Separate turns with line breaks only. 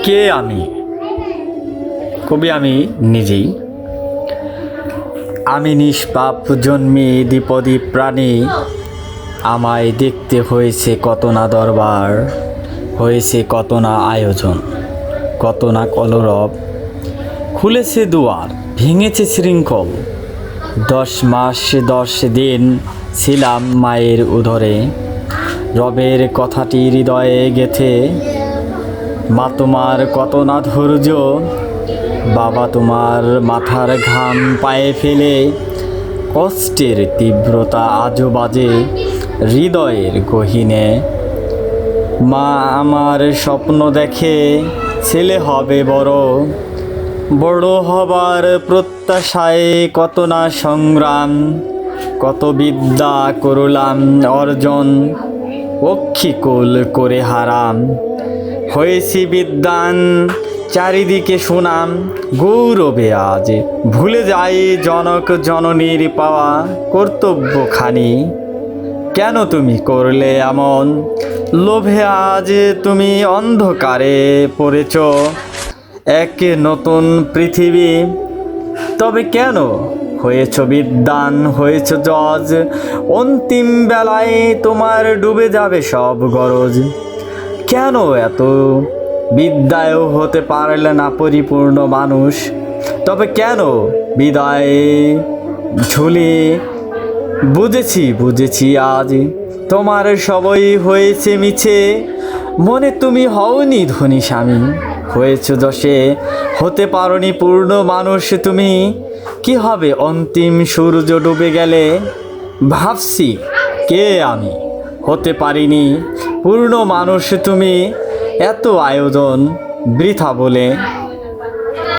কে আমি? কবি আমি নিজেই। আমি নিষ্পাপ জন্মে দ্বিপদী প্রাণী, আমায় দেখতে হয়েছে কত না দরবার, হয়েছে কত না আয়োজন, কত না কলরব। খুলেছে দুয়ার, ভেঙেছে শৃঙ্খল। 10 মাস 10 দিন ছিলাম মায়ের উদরে, রবের কথাটি হৃদয়ে গেথে। মা তোমার কত না ধৈর্য, বাবা তোমার মাথার ঘাম পায়ে ফেলে। কষ্টের তীব্রতা আজও বাজে হৃদয়ের গহীনে। মা আমার স্বপ্ন দেখে ছেলে হবে বড়, বড় হবার প্রত্যাশায় কত না সংগ্রাম, কত বিদ্যা করলাম অর্জন, অক্ষিকুল করে হারাম। হয়েছি বিদ্বান, চারিদিকে সুনাম, গৌরবে আজ ভুলে যাই জনক জননীর পাওয়া কর্তব্যখানি। কেন তুমি করলে এমন? লোভে আজ তুমি অন্ধকারে পড়েছ এক নতুন পৃথিবী। তবে কেন হয়েছ বিদ্বান, হয়েছ জজ? অন্তিম বেলায় তোমার ডুবে যাবে সব গরজ। কেন এত বিদ্যায়ও হতে পারলে না পরিপূর্ণ মানুষ? তবে কেন বিদায় ঝুলি? বুঝেছি আজ তোমার সবই হয়েছে মিছে। মনে তুমি হওনি ধনী স্বামী, হয়েছ যশে হতে পারোনি পূর্ণ মানুষ তুমি। কি হবে অন্তিম সূর্য ডুবে গেলে? ভাবছি কে আমি? হতে পারিনি পূর্ণ মানুষ তুমি। এত আয়োজন বৃথা বলে